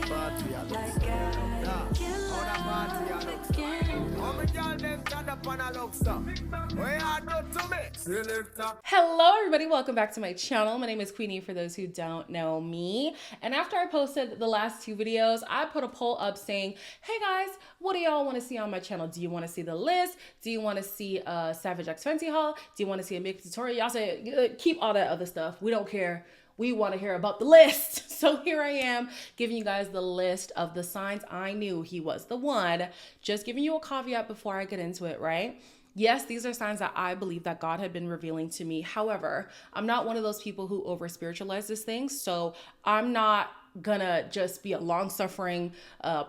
party a look. Yeah, how the party a look. How me girl them stand up and a look stuff. What you do to me? Selector. Hello everybody, welcome back to my channel. My name is Queenie for those who don't know me. And after I posted the last two videos, I put a poll up saying, hey guys, what do y'all want to see on my channel? Do you want to see the list? Do you want to see a Savage X Fenty haul? Do you want to see a makeup tutorial? Y'all say, keep all that other stuff. We don't care. We want to hear about the list. So here I am giving you guys the list of the signs I knew he was the one. Just giving you a caveat before I get into it, right? Yes, these are signs that I believe that God had been revealing to me. However, I'm not one of those people who over spiritualizes things. So I'm not gonna just be a long-suffering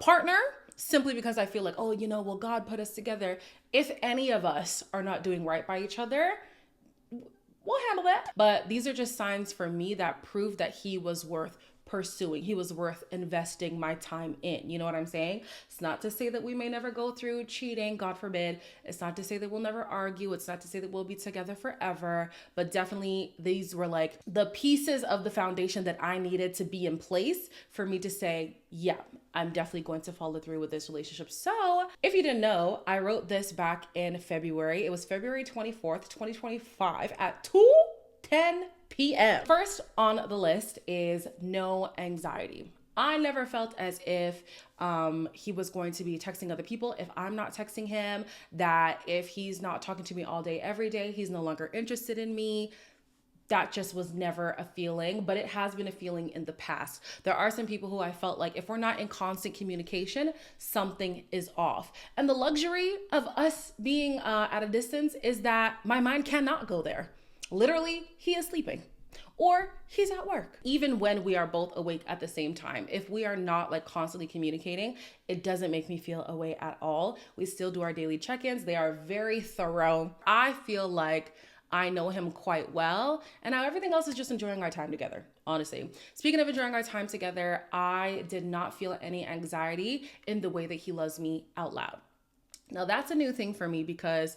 partner simply because I feel like, oh, well, God put us together. If any of us are not doing right by each other, we'll handle that. But these are just signs for me that prove that he was worth pursuing. He was worth investing my time in. You know what I'm saying? It's not to say that we may never go through cheating, God forbid. It's not to say that we'll never argue. It's not to say that we'll be together forever. But definitely these were like the pieces of the foundation that I needed to be in place for me to say, yeah, I'm definitely going to follow through with this relationship. So if you didn't know, I wrote this back in February. It was February 24th, 2025 at 2:10 p.m. First on the list is no anxiety. I never felt as if he was going to be texting other people if I'm not texting him, that if he's not talking to me all day, every day, he's no longer interested in me. That just was never a feeling, but it has been a feeling in the past. There are some people who I felt like if we're not in constant communication, something is off. And the luxury of us being at a distance is that my mind cannot go there. Literally, he is sleeping or he's at work. Even when we are both awake at the same time, if we are not like constantly communicating, it doesn't make me feel away at all. We still do our daily check-ins. They are very thorough. I feel like I know him quite well, and now everything else is just enjoying our time together, honestly. Speaking of enjoying our time together, I did not feel any anxiety in the way that he loves me out loud. Now that's a new thing for me because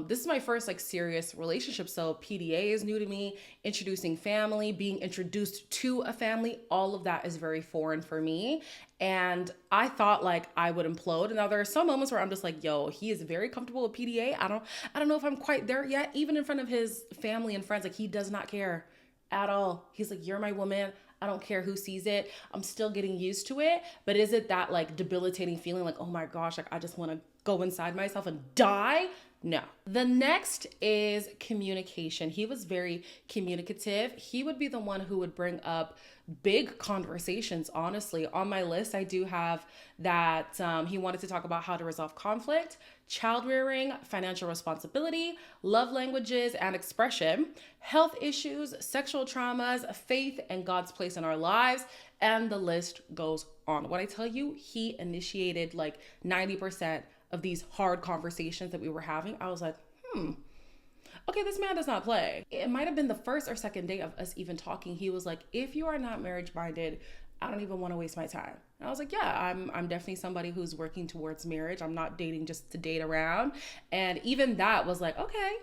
this is my first like serious relationship. So PDA is new to me, introducing family, being introduced to a family, all of that is very foreign for me. And I thought like I would implode. And now there are some moments where I'm just like, yo, he is very comfortable with PDA. I don't know if I'm quite there yet. Even in front of his family and friends, like he does not care at all. He's like, you're my woman. I don't care who sees it. I'm still getting used to it. But is it that like debilitating feeling like, oh my gosh, like I just want to go inside myself and die? No. The next is communication. He was very communicative. He would be the one who would bring up big conversations, honestly. On my list, I do have that he wanted to talk about how to resolve conflict, child rearing, financial responsibility, love languages and expression, health issues, sexual traumas, faith, and God's place in our lives. And the list goes on. When I tell you, he initiated like 90% of these hard conversations that we were having. I was like, okay, this man does not play. It might have been the first or second day of us even talking. He was like, if you are not marriage minded, I don't even want to waste my time. And I was like, yeah, I'm definitely somebody who's working towards marriage. I'm not dating just to date around. And even that was like, okay,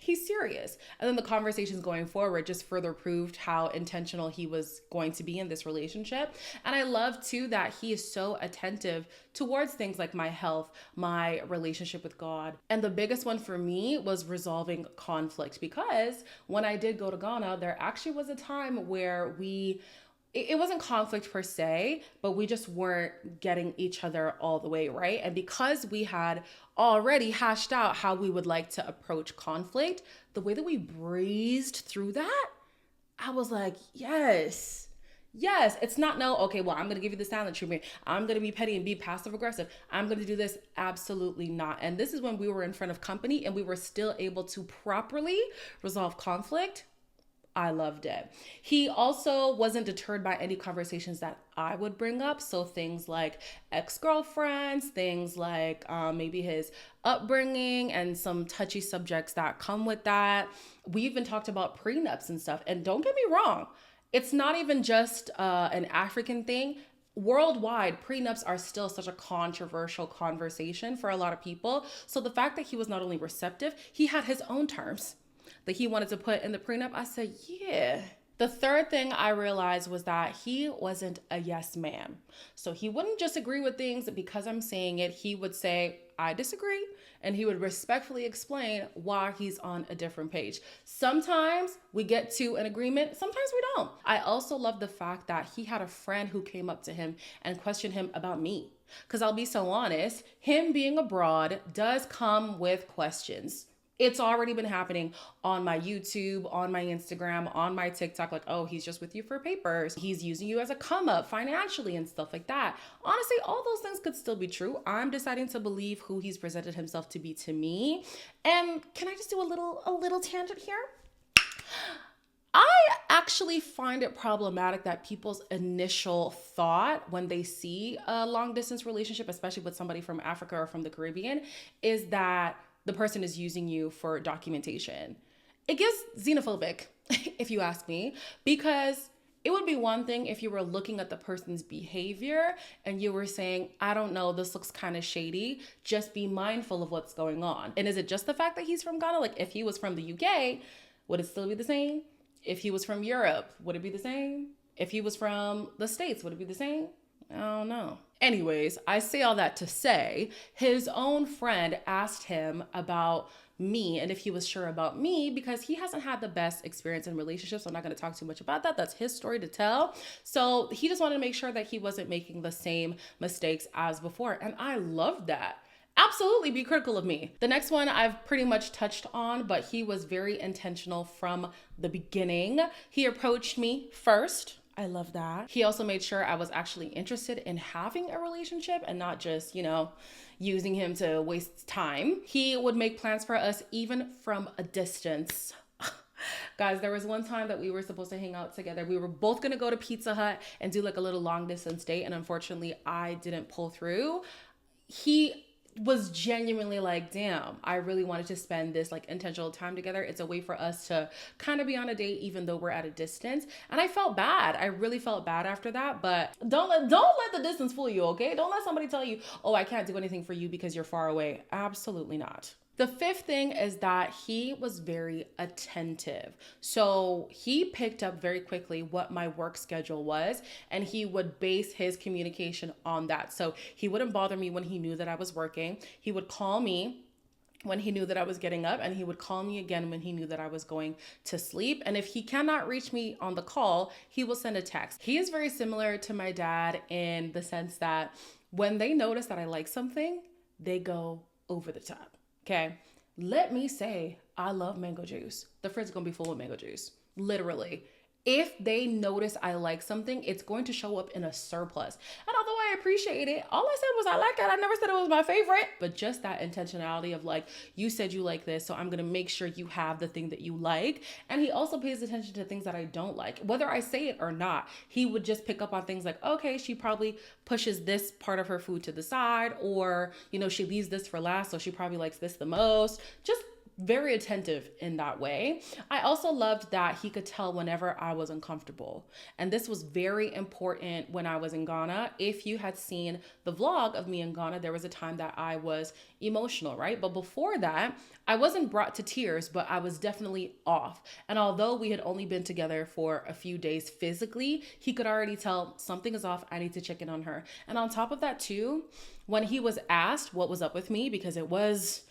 he's serious. And then the conversations going forward just further proved how intentional he was going to be in this relationship. And I love too that he is so attentive towards things like my health, my relationship with God. And the biggest one for me was resolving conflict, because when I did go to Ghana, there actually was a time where it wasn't conflict per se, but we just weren't getting each other all the way right. And because we had already hashed out how we would like to approach conflict, the way that we breezed through that, I was like, yes, it's not no, okay, well, I'm going to give you the silent treatment. I'm going to be petty and be passive aggressive. I'm going to do this. Absolutely not. And this is when we were in front of company and we were still able to properly resolve conflict. I loved it. He also wasn't deterred by any conversations that I would bring up. So things like ex-girlfriends, things like maybe his upbringing and some touchy subjects that come with that. We even talked about prenups and stuff. And don't get me wrong, it's not even just an African thing. Worldwide, prenups are still such a controversial conversation for a lot of people. So the fact that he was not only receptive, he had his own terms that he wanted to put in the prenup. I said, yeah, The third thing I realized was that he wasn't a yes man. So he wouldn't just agree with things because I'm saying it. He would say, I disagree. And he would respectfully explain why he's on a different page. Sometimes we get to an agreement, sometimes we don't. I also love the fact that he had a friend who came up to him and questioned him about me. Because I'll be so honest, him being abroad does come with questions. It's already been happening on my YouTube, on my Instagram, on my TikTok. Like, oh, he's just with you for papers. He's using you as a come up financially and stuff like that. Honestly, all those things could still be true. I'm deciding to believe who he's presented himself to be to me. And can I just do a little tangent here? I actually find it problematic that people's initial thought when they see a long distance relationship, especially with somebody from Africa or from the Caribbean, is that the person is using you for documentation. It gets xenophobic, if you ask me, because it would be one thing if you were looking at the person's behavior and you were saying, I don't know, this looks kind of shady. Just be mindful of what's going on. And is it just the fact that he's from Ghana? Like if he was from the UK, would it still be the same? If he was from Europe, would it be the same? If he was from the States, would it be the same? I don't know. Anyways, I say all that to say his own friend asked him about me and if he was sure about me because he hasn't had the best experience in relationships. So I'm not going to talk too much about that. That's his story to tell. So he just wanted to make sure that he wasn't making the same mistakes as before. And I love that. Absolutely be critical of me. The next one I've pretty much touched on, but he was very intentional from the beginning. He approached me first. I love that. He also made sure I was actually interested in having a relationship and not just, using him to waste time. He would make plans for us even from a distance. Guys, there was one time that we were supposed to hang out together. We were both gonna go to Pizza Hut and do like a little long distance date. And unfortunately, I didn't pull through. He was genuinely like, damn, I really wanted to spend this like intentional time together. It's a way for us to kind of be on a date even though we're at a distance. And I felt bad. I really felt bad after that. But don't let the distance fool you, okay? Don't let somebody tell you, oh, I can't do anything for you because you're far away. Absolutely not. The fifth thing is that he was very attentive. So he picked up very quickly what my work schedule was, and he would base his communication on that. So he wouldn't bother me when he knew that I was working. He would call me when he knew that I was getting up, and he would call me again when he knew that I was going to sleep. And if he cannot reach me on the call, he will send a text. He is very similar to my dad in the sense that when they notice that I like something, they go over the top. Okay, let me say I love mango juice. The fridge is gonna be full of mango juice, literally. If they notice I like something, it's going to show up in a surplus. And although I appreciate it, all I said was I like it. I never said it was my favorite. But just that intentionality of like, you said you like this, so I'm gonna make sure you have the thing that you like. And he also pays attention to things that I don't like. Whether I say it or not, he would just pick up on things like, okay, she probably pushes this part of her food to the side, or, she leaves this for last, so she probably likes this the most. Just very attentive in that way. I also loved that he could tell whenever I was uncomfortable. And this was very important when I was in Ghana. If you had seen the vlog of me in Ghana, there was a time that I was emotional, right? But before that, I wasn't brought to tears, but I was definitely off. And although we had only been together for a few days physically, he could already tell something is off. I need to check in on her. And on top of that too, when he was asked what was up with me, because it was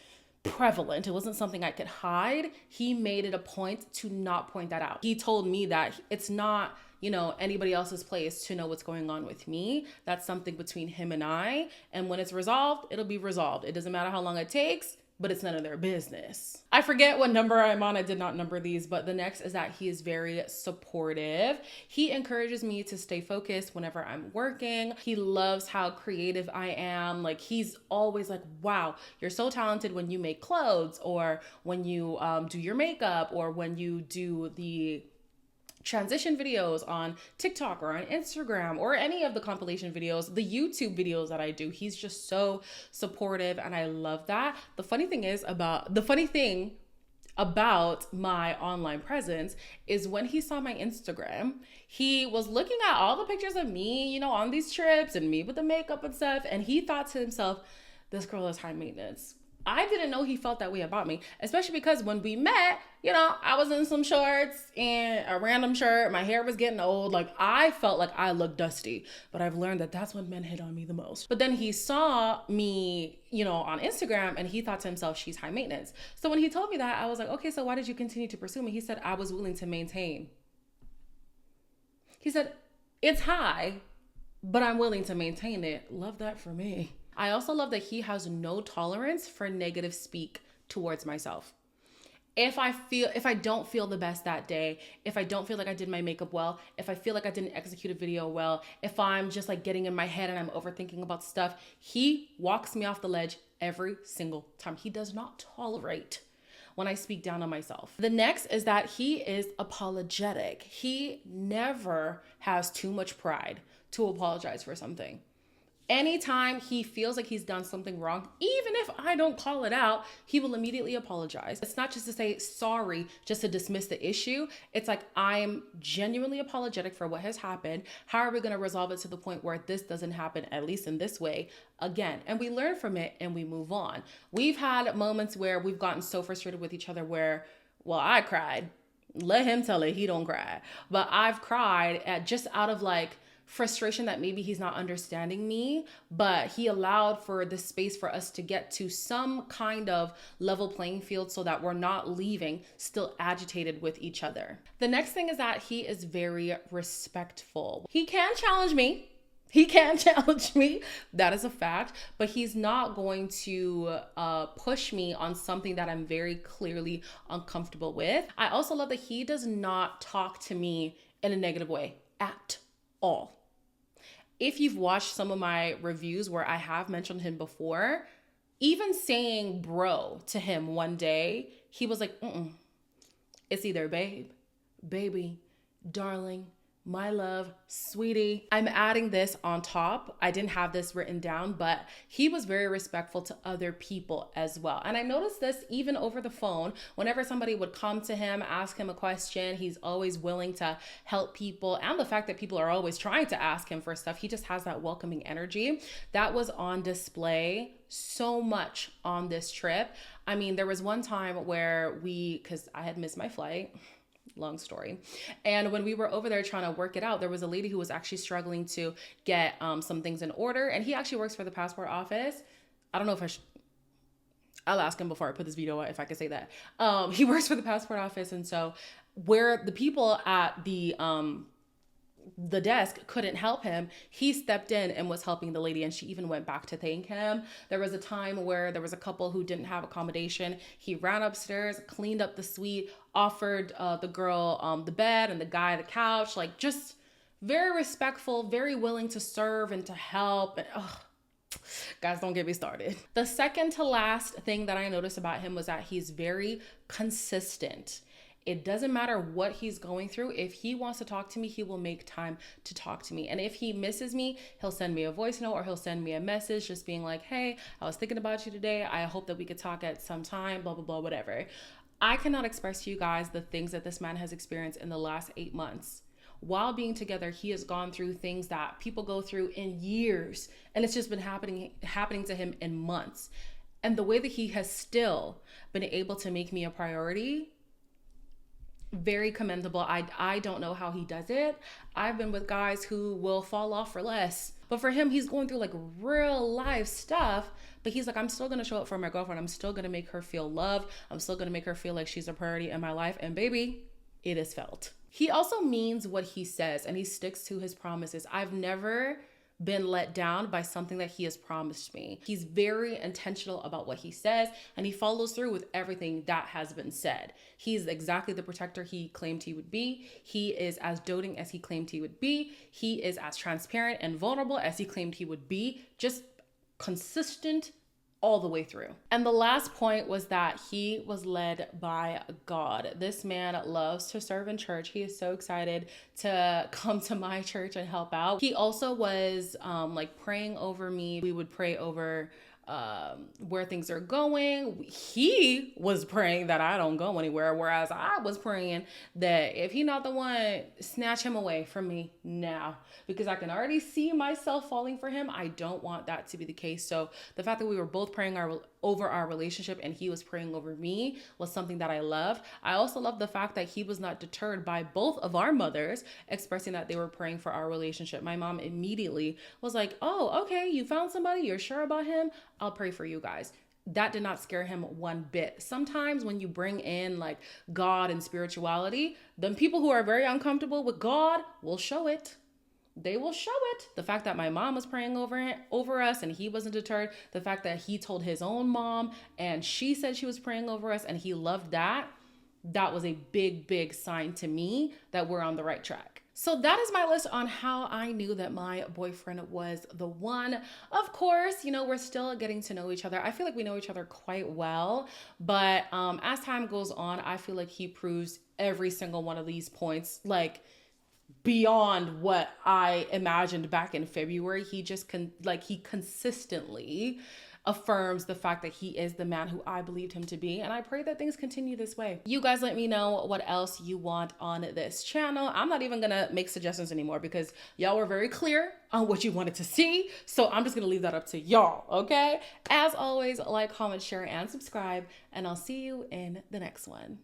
prevalent, it wasn't something I could hide, he made it a point to not point that out. He told me that it's not, anybody else's place to know what's going on with me. That's something between him and I. And when it's resolved, it'll be resolved. It doesn't matter how long it takes, but it's none of their business. I forget what number I'm on. I did not number these, but the next is that he is very supportive. He encourages me to stay focused whenever I'm working. He loves how creative I am. Like, he's always like, wow, you're so talented when you make clothes, or when you do your makeup, or when you do the transition videos on TikTok or on Instagram, or any of the compilation videos, the YouTube videos that I do. He's just so supportive, and I love that. The funny thing about my online presence is when he saw my Instagram, he was looking at all the pictures of me, on these trips, and me with the makeup and stuff, and he thought to himself, this girl is high maintenance. I didn't know he felt that way about me, especially because when we met, you know, I was in some shorts and a random shirt. My hair was getting old. Like, I felt like I looked dusty, but I've learned that that's when men hit on me the most. But then he saw me, you know, on Instagram, and he thought to himself, she's high maintenance. So when he told me that, I was like, okay, so why did you continue to pursue me? He said, I was willing to maintain. He said, it's high, but I'm willing to maintain it. Love that for me. I also love that he has no tolerance for negative speak towards myself. If I don't feel the best that day, if I don't feel like I did my makeup well, if I feel like I didn't execute a video well, if I'm just like getting in my head and I'm overthinking about stuff, he walks me off the ledge every single time. He does not tolerate when I speak down on myself. The next is that he is apologetic. He never has too much pride to apologize for something. Anytime he feels like he's done something wrong, even if I don't call it out, he will immediately apologize. It's not just to say sorry, just to dismiss the issue. It's like, I'm genuinely apologetic for what has happened. How are we going to resolve it to the point where this doesn't happen, at least in this way, again? And we learn from it and we move on. We've had moments where we've gotten so frustrated with each other where, well, I cried. Let him tell it, he don't cry. But I've cried just out of like, frustration that maybe he's not understanding me, but he allowed for the space for us to get to some kind of level playing field so that we're not leaving still agitated with each other. The next thing is that he is very respectful. He can challenge me. That is a fact, but he's not going to push me on something that I'm very clearly uncomfortable with. I also love that he does not talk to me in a negative way at all. If you've watched some of my reviews where I have mentioned him before, even saying bro to him one day, he was like, it's either babe, baby, darling, my love, sweetie. I'm adding this on top. I didn't have this written down, but he was very respectful to other people as well. And I noticed this even over the phone. Whenever somebody would come to him, ask him a question, he's always willing to help people. And the fact that people are always trying to ask him for stuff, he just has that welcoming energy. That was on display so much on this trip. I mean, there was one time where because I had missed my flight, long story. And when we were over there trying to work it out, there was a lady who was actually struggling to get some things in order. And he actually works for the passport office. I don't know if I'll ask him before I put this video out if I could say that. He works for the passport office. And so where the people at the desk couldn't help him, he stepped in and was helping the lady, and she even went back to thank him. There was a time where there was a couple who didn't have accommodation. He ran upstairs, cleaned up the suite, offered the girl the bed and the guy the couch, like just very respectful, very willing to serve and to help. And guys, don't get me started. The second to last thing that I noticed about him was that he's very consistent. It doesn't matter what he's going through. If he wants to talk to me, he will make time to talk to me. And if he misses me, he'll send me a voice note or he'll send me a message just being like, hey, I was thinking about you today. I hope that we could talk at some time, blah, blah, blah, whatever. I cannot express to you guys the things that this man has experienced in the last 8 months. While being together, he has gone through things that people go through in years, and it's just been happening to him in months. And the way that he has still been able to make me a priority, very commendable. I don't know how he does it. I've been with guys who will fall off for less. But for him, he's going through like real life stuff. But he's like, I'm still going to show up for my girlfriend. I'm still going to make her feel loved. I'm still going to make her feel like she's a priority in my life. And baby, it is felt. He also means what he says and he sticks to his promises. I've never been let down by something that he has promised me. He's very intentional about what he says and he follows through with everything that has been said. He's exactly the protector he claimed he would be. He is as doting as he claimed he would be. He is as transparent and vulnerable as he claimed he would be. Just consistent all the way through. And the last point was that he was led by God. This man loves to serve in church. He is so excited to come to my church and help out. He also was like praying over me. We would pray over where things are going. He was praying that I don't go anywhere, whereas I was praying that if he not the one, snatch him away from me now, because I can already see myself falling for him. I don't want that to be the case. So the fact that we were both praying over our relationship and he was praying over me was something that I loved. I also love the fact that he was not deterred by both of our mothers expressing that they were praying for our relationship. My mom immediately was like, oh, okay, you found somebody, you're sure about him, I'll pray for you guys. That did not scare him one bit. Sometimes when you bring in like God and spirituality, then people who are very uncomfortable with God will show it. They will show it. The fact that my mom was praying over us and he wasn't deterred. The fact that he told his own mom and she said she was praying over us and he loved that. That was a big, big sign to me that we're on the right track. So that is my list on how I knew that my boyfriend was the one. Of course, you know, we're still getting to know each other. I feel like we know each other quite well, but as time goes on, I feel like he proves every single one of these points, like beyond what I imagined back in February. He just he consistently affirms the fact that he is the man who I believed him to be. And I pray that things continue this way. You guys let me know what else you want on this channel. I'm not even gonna make suggestions anymore because y'all were very clear on what you wanted to see. So I'm just gonna leave that up to y'all, okay? As always, like, comment, share, and subscribe, and I'll see you in the next one.